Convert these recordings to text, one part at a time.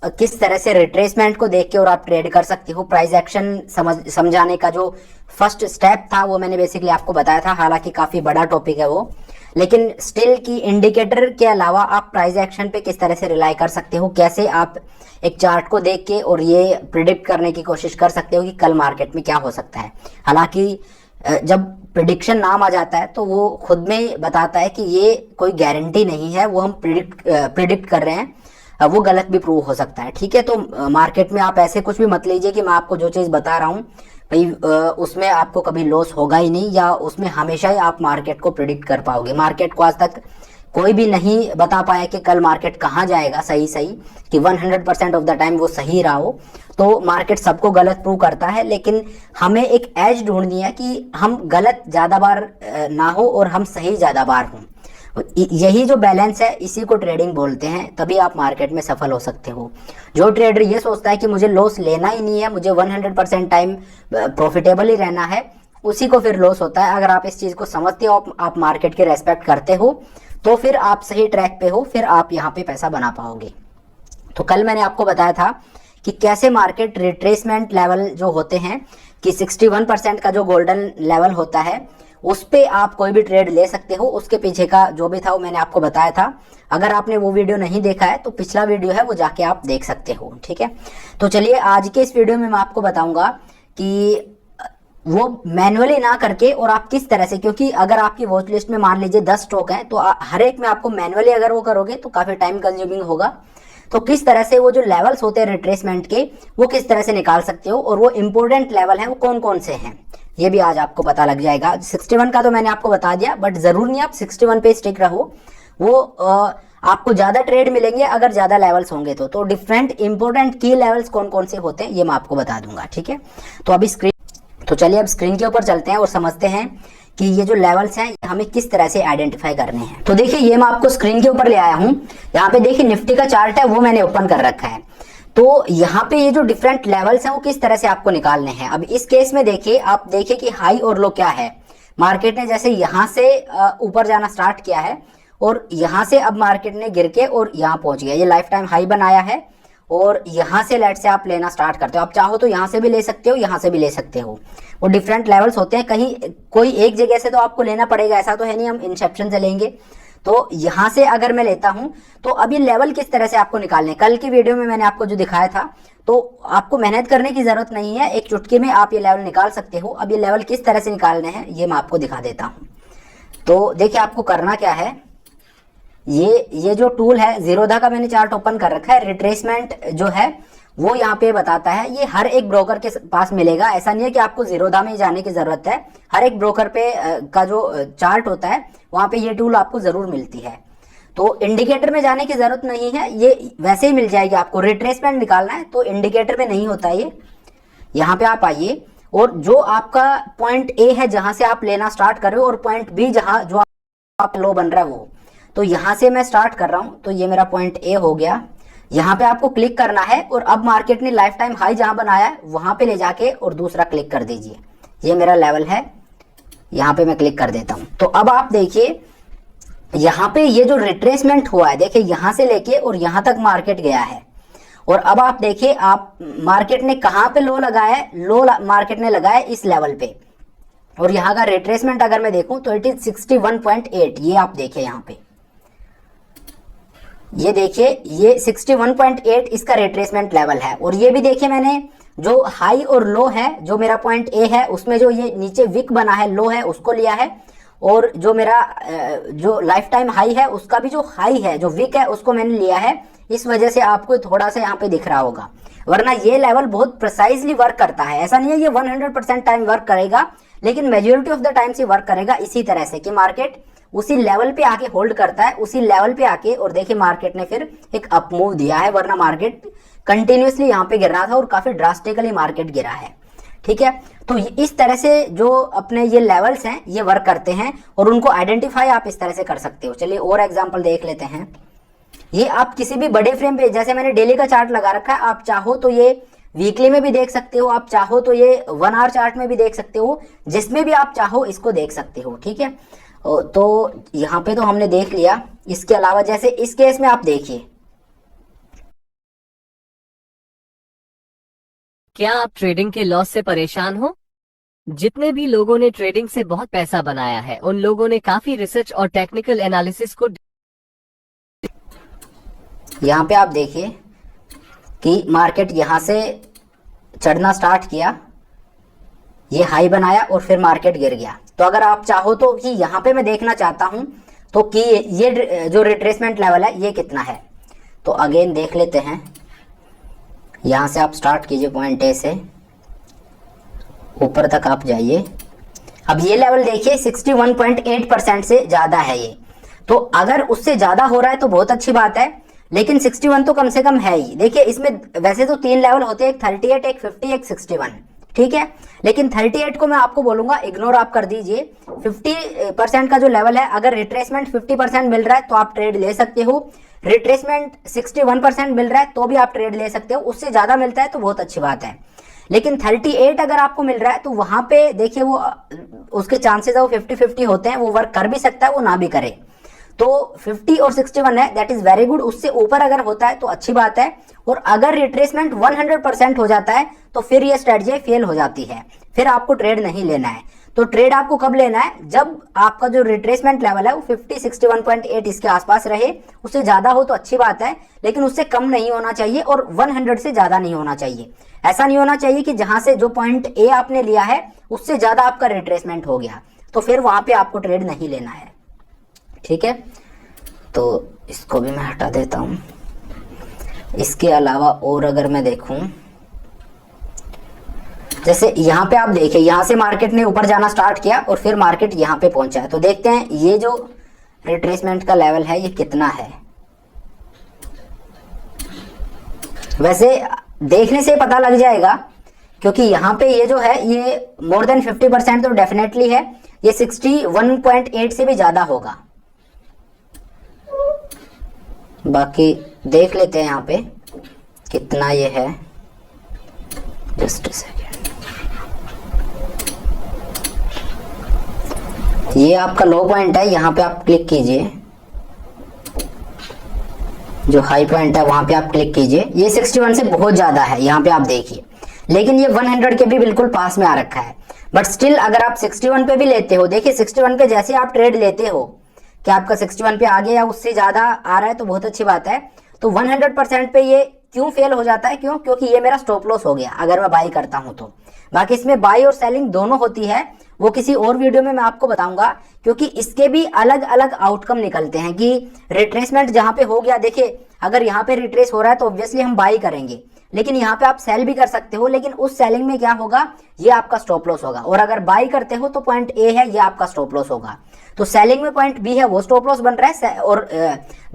किस तरह से रिट्रेसमेंट को देख के और आप ट्रेड कर सकते हो। प्राइस एक्शन समझाने का जो फर्स्ट स्टेप था वो मैंने बेसिकली आपको बताया था, हालांकि काफी बड़ा टॉपिक है वो, लेकिन स्टिल की इंडिकेटर के अलावा आप प्राइस एक्शन पे किस तरह से रिलाई कर सकते हो, कैसे आप एक चार्ट को देख के और ये प्रिडिक्ट करने की कोशिश कर सकते हो कि कल मार्केट में क्या हो सकता है। हालांकि जब प्रिडिक्शन नाम आ जाता है तो वो खुद में बताता है कि ये कोई गारंटी नहीं है, वो हम प्रिडिक्ट कर रहे हैं, वो गलत भी प्रूव हो सकता है। ठीक है, तो मार्केट में आप ऐसे कुछ भी मत लीजिए कि मैं आपको जो चीज़ बता रहा हूँ भाई उसमें आपको कभी लॉस होगा ही नहीं, या उसमें हमेशा ही आप मार्केट को प्रिडिक्ट कर पाओगे। मार्केट को आज तक कोई भी नहीं बता पाया कि कल मार्केट कहाँ जाएगा सही सही, कि 100% ऑफ द टाइम वो सही रहा हो। तो मार्केट सबको गलत प्रूव करता है, लेकिन हमें एक एज ढूंढनी है कि हम गलत ज़्यादा बार ना हो और हम सही ज़्यादा बार हों। यही जो बैलेंस है इसी को ट्रेडिंग बोलते हैं, तभी आप मार्केट में सफल हो सकते हो। जो ट्रेडर ये सोचता है कि मुझे लॉस लेना ही नहीं है, मुझे 100% टाइम प्रॉफिटेबल ही रहना है, उसी को फिर लॉस होता है। अगर आप इस चीज़ को समझते हो, आप मार्केट के रेस्पेक्ट करते हो, तो फिर आप सही ट्रैक पे हो, फिर आप यहाँ पे पैसा बना पाओगे। तो कल मैंने आपको बताया था कि कैसे मार्केट रिट्रेसमेंट लेवल जो होते हैं, कि 61% का जो गोल्डन लेवल होता है उस पे आप कोई भी ट्रेड ले सकते हो। उसके पीछे का जो भी था वो मैंने आपको बताया था। अगर आपने वो वीडियो नहीं देखा है तो पिछला वीडियो है वो जाके आप देख सकते हो। ठीक है, तो चलिए आज के इस वीडियो में मैं आपको बताऊंगा कि वो मैनुअली ना करके और आप किस तरह से, क्योंकि अगर आपकी वॉच लिस्ट में मान लीजिए 10 स्टॉक हैं तो हर एक में आपको मैनुअली अगर वो करोगे तो काफी टाइम कंज्यूमिंग होगा। तो किस तरह से वो जो लेवल्स होते हैं रिट्रेसमेंट के, वो किस तरह से निकाल सकते हो, और वो इंपॉर्टेंट लेवल हैं वो कौन कौन से हैं, ये भी आज आपको पता लग जाएगा। 61 का तो मैंने आपको बता दिया, बट जरूर नहीं आप 61 पे स्टिक रहो, वो आपको ज्यादा ट्रेड मिलेंगे अगर ज्यादा लेवल्स होंगे तो डिफरेंट इंपॉर्टेंट की लेवल्स कौन कौन से होते हैं ये मैं आपको बता दूंगा। ठीक है, तो अभी तो चलिए अब स्क्रीन के ऊपर चलते हैं और समझते हैं कि ये जो लेवल्स हैं हमें किस तरह से आइडेंटिफाई करने हैं। तो देखिए ये मैं आपको स्क्रीन के ऊपर ले आया हूं, यहाँ पे देखिए निफ्टी का चार्ट है वो मैंने ओपन कर रखा है। तो यहाँ पे ये जो डिफरेंट लेवल्स हैं वो किस तरह से आपको निकालने हैं। अब इस केस में देखिए, आप देखिए कि हाई और लो क्या है। मार्केट ने जैसे यहाँ से ऊपर जाना स्टार्ट किया है और यहाँ से अब मार्केट ने गिर के और यहाँ पहुंच गया, ये लाइफ टाइम हाई बनाया है, और यहाँ से लेट से आप लेना स्टार्ट करते हो। आप चाहो तो यहाँ से भी ले सकते हो, यहाँ से भी ले सकते हो, वो डिफरेंट लेवल्स होते हैं। कहीं कोई एक जगह से तो आपको लेना पड़ेगा, ऐसा तो है नहीं हम इंसेप्शन से लेंगे। तो यहाँ से अगर मैं लेता हूँ तो अब ये लेवल किस तरह से आपको निकालने, कल की वीडियो में मैंने आपको जो दिखाया था, तो आपको मेहनत करने की जरूरत नहीं है, एक चुटकी में आप ये लेवल निकाल सकते हो। अब ये लेवल किस तरह से निकालने हैं ये मैं आपको दिखा देता हूँ। तो देखिए आपको करना क्या है, ये जो टूल है जीरोधा का मैंने चार्ट ओपन कर रखा है। रिट्रेसमेंट जो है वो यहाँ पे बताता है, ये हर एक ब्रोकर के पास मिलेगा, ऐसा नहीं है कि आपको जीरोधा में ही जाने की जरूरत है। हर एक ब्रोकर पे का जो चार्ट होता है वहां पे ये टूल आपको जरूर मिलती है। तो इंडिकेटर में जाने की जरूरत नहीं है, ये वैसे ही मिल जाएगी आपको। रिट्रेसमेंट निकालना है तो इंडिकेटर में नहीं होता ये, यहाँ पे आप आइए और जो आपका पॉइंट ए है जहां से आप लेना स्टार्ट कर रहे हो, और पॉइंट बी जहां जो आप लो बन रहा है वो, तो यहां से मैं स्टार्ट कर रहा हूं, तो ये मेरा पॉइंट ए हो गया। यहाँ पे आपको क्लिक करना है और अब मार्केट ने लाइफ टाइम हाई जहां बनाया है वहां पे ले जाके और दूसरा क्लिक कर दीजिए, ये मेरा लेवल है, यहाँ पे मैं क्लिक कर देता हूं। तो अब आप देखिए यहाँ पे ये जो रिट्रेसमेंट हुआ है, देखिए यहां से लेके और यहां तक मार्केट गया है, और अब आप देखिए आप मार्केट ने कहां पे लो लगाया है, लो मार्केट ने लगाया इस लेवल पे, और यहाँ का रिट्रेसमेंट अगर मैं देखूं तो इट इज 61.8, ये आप देखिए यहाँ पे, ये देखिए ये 61.8 इसका रिट्रेसमेंट लेवल है। और ये भी देखिए मैंने जो हाई और लो है, जो मेरा पॉइंट ए है उसमें जो ये नीचे विक बना है लो है उसको लिया है, और जो मेरा जो लाइफ टाइम हाई है उसका भी जो हाई है जो विक है उसको मैंने लिया है। इस वजह से आपको थोड़ा सा यहाँ पे दिख रहा होगा, वरना ये लेवल बहुत प्रिसाइजली वर्क करता है। ऐसा नहीं है ये 100% टाइम वर्क करेगा, लेकिन मेजोरिटी ऑफ द टाइम से वर्क करेगा इसी तरह से कि मार्केट उसी लेवल पे आके होल्ड करता है, उसी लेवल पे आके, और देखिए मार्केट ने फिर एक अप मूव दिया है, वरना मार्केट कंटिन्यूसली यहाँ पे गिर रहा था और काफी ड्रास्टिकली मार्केट गिरा है। ठीक है, तो इस तरह से जो अपने ये लेवल्स हैं ये वर्क करते हैं, और उनको आइडेंटिफाई आप इस तरह से कर सकते हो। चलिए और एग्जांपल देख लेते हैं। ये आप किसी भी बड़े फ्रेम पे, जैसे मैंने डेली का चार्ट लगा रखा है, आप चाहो तो ये वीकली में भी देख सकते हो, आप चाहो तो ये 1 आवर चार्ट में भी देख सकते हो, जिसमें भी आप चाहो इसको देख सकते हो। ठीक है, तो यहाँ पे तो हमने देख लिया। इसके अलावा जैसे इस केस में आप देखिए क्या आप ट्रेडिंग के लॉस से परेशान हो? जितने भी लोगों ने ट्रेडिंग से बहुत पैसा बनाया है उन लोगों ने काफी रिसर्च और टेक्निकल एनालिसिस को यहाँ पे आप देखिए कि मार्केट यहाँ से चढ़ना स्टार्ट किया, ये हाई बनाया और फिर मार्केट गिर गया। तो अगर आप चाहो तो कि यहाँ पे मैं देखना चाहता हूँ तो कि ये जो रिट्रेसमेंट लेवल है ये कितना है, तो अगेन देख लेते हैं। यहाँ से आप स्टार्ट कीजिए पॉइंट ए से ऊपर तक आप जाइए। अब ये लेवल देखिए 61.8% से ज़्यादा है ये, तो अगर उससे ज़्यादा हो रहा है तो बहुत अच्छी बात है, लेकिन 61 तो कम से कम है ही। देखिए इसमें वैसे तो 3 लेवल होते हैं, एक 38, एक 50, एक 61, ठीक है। लेकिन 38 को मैं आपको बोलूंगा इग्नोर आप कर दीजिए। 50% का जो लेवल है, अगर रिट्रेसमेंट 50% मिल रहा है तो आप ट्रेड ले सकते हो, रिट्रेसमेंट 61% मिल रहा है तो भी आप ट्रेड ले सकते हो, उससे ज़्यादा मिलता है तो बहुत अच्छी बात है। लेकिन 38 अगर आपको मिल रहा है तो वहां पे देखिए वो उसके चांसेस है वो 50-50 होते हैं, वो वर्क कर भी सकता है वो ना भी करे। तो 50 और 61 है, दैट इज वेरी गुड। उससे ऊपर अगर होता है तो अच्छी बात है, और अगर रिट्रेसमेंट 100% हो जाता है तो फिर ये स्ट्रेटजी फेल हो जाती है, फिर आपको ट्रेड नहीं लेना है। तो ट्रेड आपको कब लेना है, जब आपका जो रिट्रेसमेंट लेवल है वो 61.8 इसके आसपास रहे। उससे ज्यादा हो तो अच्छी बात है, लेकिन उससे कम नहीं होना चाहिए और 100 से ज्यादा नहीं होना चाहिए। ऐसा नहीं होना चाहिए कि जहां से जो पॉइंट ए आपने लिया है उससे ज्यादा आपका रिट्रेसमेंट हो गया, तो फिर वहां पे आपको ट्रेड नहीं लेना है, ठीक है। तो इसको भी मैं हटा देता हूं। इसके अलावा और अगर मैं देखूं, जैसे यहाँ पे आप देखिए यहाँ से मार्केट ने ऊपर जाना स्टार्ट किया और फिर मार्केट यहाँ पे पहुंचा है, तो देखते हैं ये जो रिट्रेसमेंट का लेवल है ये कितना है। वैसे देखने से पता लग जाएगा, क्योंकि यहाँ पे ये जो है ये मोर देन 50% तो डेफिनेटली है, ये 61.8 से भी ज्यादा होगा। बाकी देख लेते हैं यहाँ पे कितना ये है, जस्ट सेकेंड। ये आपका लो पॉइंट है, यहाँ पे आप क्लिक कीजिए, जो हाई पॉइंट है वहां पे आप क्लिक कीजिए। ये 61 से बहुत ज्यादा है, यहाँ पे आप देखिए, लेकिन ये 100 के भी बिल्कुल पास में आ रखा है। बट स्टिल अगर आप 61 पे भी लेते हो, देखिए 61 पे जैसे आप ट्रेड लेते हो कि आपका 61 पे आ गया या उससे ज्यादा आ रहा है तो बहुत अच्छी बात है। तो 100% पे ये क्यों फेल हो जाता है, क्यों? क्योंकि ये मेरा स्टॉप लॉस हो गया अगर मैं बाई करता हूं तो। बाकी इसमें बाई और सेलिंग दोनों होती है, वो किसी और वीडियो में मैं आपको बताऊंगा, क्योंकि इसके भी अलग अलग आउटकम निकलते हैं कि रिट्रेसमेंट जहां पे हो गया, देखिए अगर यहाँ पे रिट्रेस हो रहा है तो ऑब्वियसली हम बाई करेंगे, लेकिन यहाँ पे आप सेल भी कर सकते हो, लेकिन उस सेलिंग में क्या होगा, ये आपका स्टॉप लॉस होगा। और अगर बाई करते हो तो पॉइंट ए है, ये आपका स्टॉप लॉस होगा। तो सेलिंग में पॉइंट बी है वो स्टॉप लॉस बन रहा है, और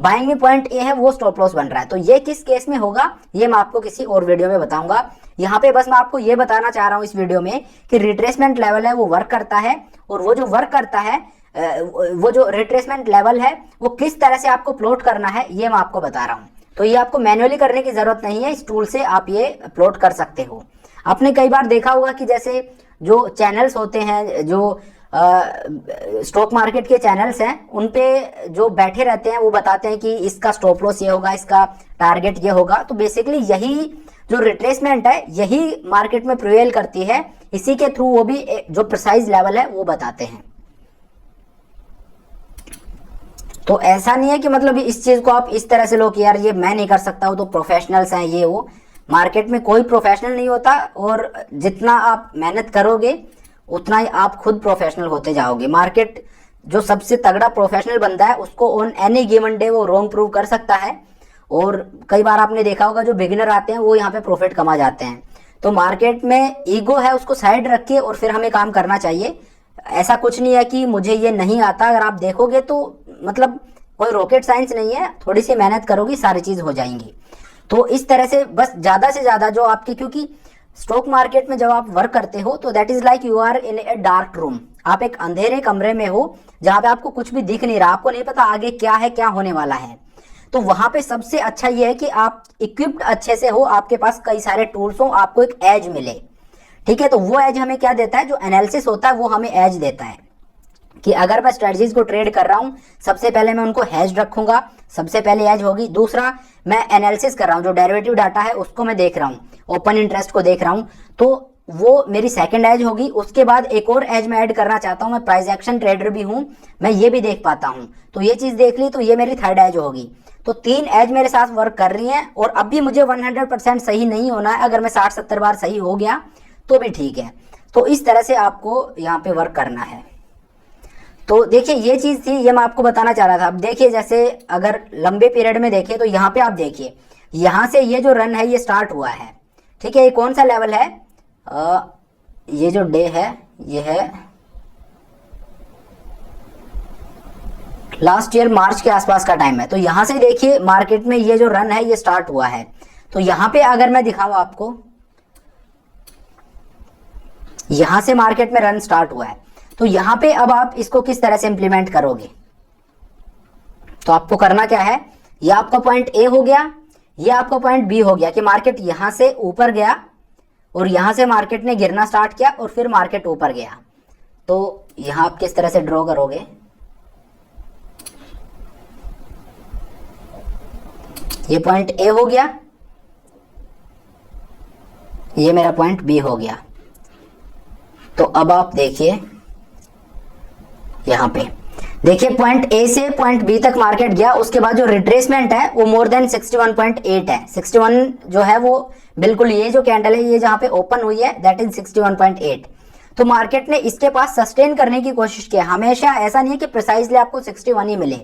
बाइंग में पॉइंट ए है वो स्टॉप लॉस बन रहा है। तो ये किस केस में होगा ये मैं आपको किसी और वीडियो में बताऊंगा। यहाँ पे बस मैं आपको ये बताना चाह रहा हूँ इस वीडियो में कि रिट्रेसमेंट लेवल है वो वर्क करता है, और वो जो वर्क करता है वो जो रिट्रेसमेंट लेवल है वो किस तरह से आपको प्लॉट करना है ये मैं आपको बता रहा हूँ। तो ये आपको मैन्युअली करने की जरूरत नहीं है, इस टूल से आप ये प्लॉट कर सकते हो। आपने कई बार देखा होगा कि जैसे जो चैनल्स होते हैं, जो स्टॉक मार्केट के चैनल्स हैं, उन पे जो बैठे रहते हैं वो बताते हैं कि इसका स्टॉप लॉस ये होगा, इसका टारगेट ये होगा। तो बेसिकली यही जो रिट्रेसमेंट है यही मार्केट में प्रिवेल करती है, इसी के थ्रू वो भी जो प्रिसाइज लेवल है वो बताते हैं। तो ऐसा नहीं है कि मतलब इस चीज को आप इस तरह से लो कि यार ये मैं नहीं कर सकता हूं तो प्रोफेशनल्स हैं ये वो। मार्केट में कोई प्रोफेशनल नहीं होता, और जितना आप मेहनत करोगे उतना ही आप खुद प्रोफेशनल होते जाओगे। मार्केट जो सबसे तगड़ा प्रोफेशनल बंदा है उसको ऑन एनी गिवन डे वो रॉन्ग प्रूव कर सकता है, और कई बार आपने देखा होगा जो बिगिनर आते हैं वो यहाँ पे प्रॉफिट कमा जाते हैं। तो मार्केट में ईगो है उसको साइड रखिए और फिर हमें काम करना चाहिए। ऐसा कुछ नहीं है कि मुझे ये नहीं आता, अगर आप देखोगे तो मतलब कोई रॉकेट साइंस नहीं है, थोड़ी सी मेहनत करोगी सारी चीज हो जाएंगी। तो इस तरह से बस ज्यादा से ज्यादा जो आपकी, क्योंकि स्टॉक मार्केट में जब आप वर्क करते हो तो that is like you are in a dark room. आप एक अंधेरे कमरे में हो जहां पे आपको कुछ भी दिख नहीं रहा, आपको नहीं पता आगे क्या है, क्या होने वाला है। तो वहां पे सबसे अच्छा ये है कि आप इक्विप्ड अच्छे से हो, आपके पास कई सारे टूल्स हो, आपको एक एज मिले, ठीक है। तो वो एज हमें क्या देता है, जो एनालिसिस होता है वो हमें एज देता है। कि अगर मैं स्ट्रेटजीज को ट्रेड कर रहा हूं, सबसे पहले मैं उनको हैज रखूंगा, सबसे पहले हैज होगी। दूसरा, मैं एनालिसिस कर रहा हूं, जो डेरिवेटिव डाटा है उसको मैं देख रहा हूं, ओपन इंटरेस्ट को देख रहा हूं, तो वो मेरी सेकंड एज होगी। उसके बाद एक और एज मैं ऐड करना चाहता हूं, मैं प्राइस एक्शन ट्रेडर भी हूं, मैं ये भी देख पाता हूं, तो ये चीज देख ली, तो ये मेरी थर्ड एज होगी। तो 3 एज मेरे साथ वर्क कर रही हैं, और अब भी मुझे 100% सही नहीं होना है। अगर मैं 60-70 बार सही हो गया तो भी ठीक है। तो इस तरह से आपको यहाँ पे वर्क करना है। तो देखिए ये चीज थी, ये मैं आपको बताना चाह रहा था। अब देखिए, जैसे अगर लंबे पीरियड में देखें तो यहाँ पे आप देखिए, यहाँ से ये जो रन है ये स्टार्ट हुआ है, ठीक है। ये कौन सा लेवल है, ये जो डे है ये है लास्ट ईयर मार्च के आसपास का टाइम है। तो यहां से देखिए मार्केट में ये जो रन है ये स्टार्ट हुआ है। तो यहां पे अगर मैं दिखाऊं आपको, यहां से मार्केट में रन स्टार्ट हुआ है, तो यहां पे अब आप इसको किस तरह से इंप्लीमेंट करोगे, तो आपको करना क्या है, ये आपका पॉइंट ए हो गया, ये आपका पॉइंट बी हो गया कि मार्केट यहां से ऊपर गया और यहां से मार्केट ने गिरना स्टार्ट किया और फिर मार्केट ऊपर गया। तो यहां आप किस तरह से ड्रॉ करोगे, ये पॉइंट ए हो गया, ये मेरा पॉइंट बी हो गया। तो अब आप देखिए यहां पे देखिए, पॉइंट ए से पॉइंट बी तक मार्केट गया, उसके बाद जो रिट्रेसमेंट है वो मोर देन 61.8 है। 61 जो है वो बिल्कुल, ये जो कैंडल है ये जहां पे ओपन हुई है दैट इज 61.8। तो मार्केट ने इसके पास सस्टेन करने की कोशिश की। हमेशा ऐसा नहीं है कि प्रिसाइजली आपको 61 ही मिले,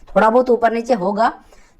थोड़ा बहुत ऊपर नीचे होगा।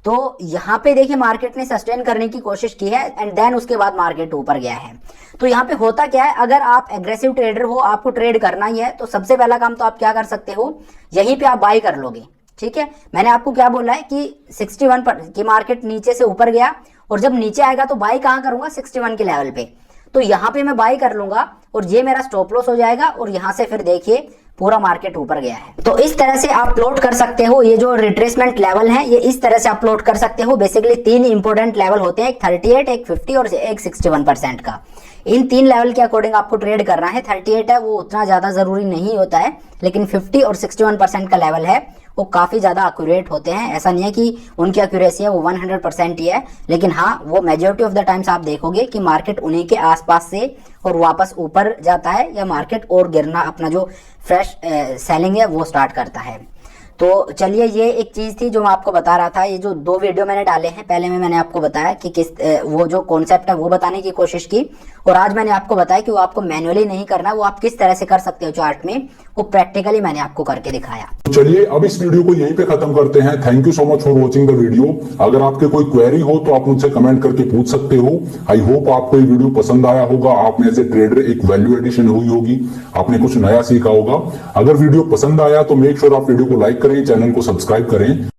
तो यहाँ पे देखिए मार्केट ने सस्टेन करने की कोशिश की है एंड देन उसके बाद मार्केट ऊपर गया है। तो यहाँ पे होता क्या है, अगर आप एग्रेसिव ट्रेडर हो, आपको ट्रेड करना ही है, तो सबसे पहला काम तो आप क्या कर सकते हो, यहीं पे आप बाई कर लोगे, ठीक है। मैंने आपको क्या बोला है कि 61 पर कि मार्केट नीचे से ऊपर गया और जब नीचे आएगा तो बाई कहाँ करूंगा, 61 के लेवल पे। तो यहाँ पे मैं बाई कर लूंगा और ये मेरा स्टॉप लॉस हो जाएगा और यहाँ से फिर देखिए पूरा मार्केट ऊपर गया है। तो इस तरह से आप प्लॉट कर सकते हो, ये जो रिट्रेसमेंट लेवल है ये इस तरह से आप प्लॉट कर सकते हो। बेसिकली 3 इंपॉर्टेंट लेवल होते हैं, एक 38, एक 50 और एक 61% का। इन 3 लेवल के अकॉर्डिंग आपको ट्रेड करना है। 38 है वो उतना ज्यादा जरूरी नहीं होता है, लेकिन 50 और 61% का लेवल है वो काफी ज्यादा एक्यूरेट होते हैं। ऐसा नहीं है कि उनकी एक्यूरेसी है वो 100% ही है, लेकिन हाँ वो मेजोरिटी ऑफ द टाइम्स आप देखोगे कि मार्केट उन्हीं के आसपास से और वापस ऊपर जाता है या मार्केट और गिरना अपना जो फ्रेश सेलिंग है वो स्टार्ट करता है। तो चलिए ये एक चीज थी जो मैं आपको बता रहा था। ये जो 2 वीडियो मैंने डाले हैं, पहले में मैंने आपको बताया कि किस वो जो कॉन्सेप्ट है वो बताने की कोशिश की, और आज मैंने आपको बताया कि वो आपको मैन्युअली नहीं करना, वो आप किस तरह से कर सकते हो चार्ट में, वो प्रैक्टिकली मैंने आपको करके दिखाया। चलिए अब इस वीडियो को यहीं पे खत्म करते हैं। Thank you so much for watching the video. अगर आपके कोई क्वेरी हो तो आप मुझसे कमेंट करके पूछ सकते हो। आई होप आपको ये वीडियो पसंद आया होगा, आप में से ट्रेडर एक वैल्यू एडिशन हुई होगी, आपने कुछ नया सीखा होगा। अगर वीडियो पसंद आया तो मेक श्योर आप वीडियो को लाइक करें, चैनल को सब्सक्राइब करें।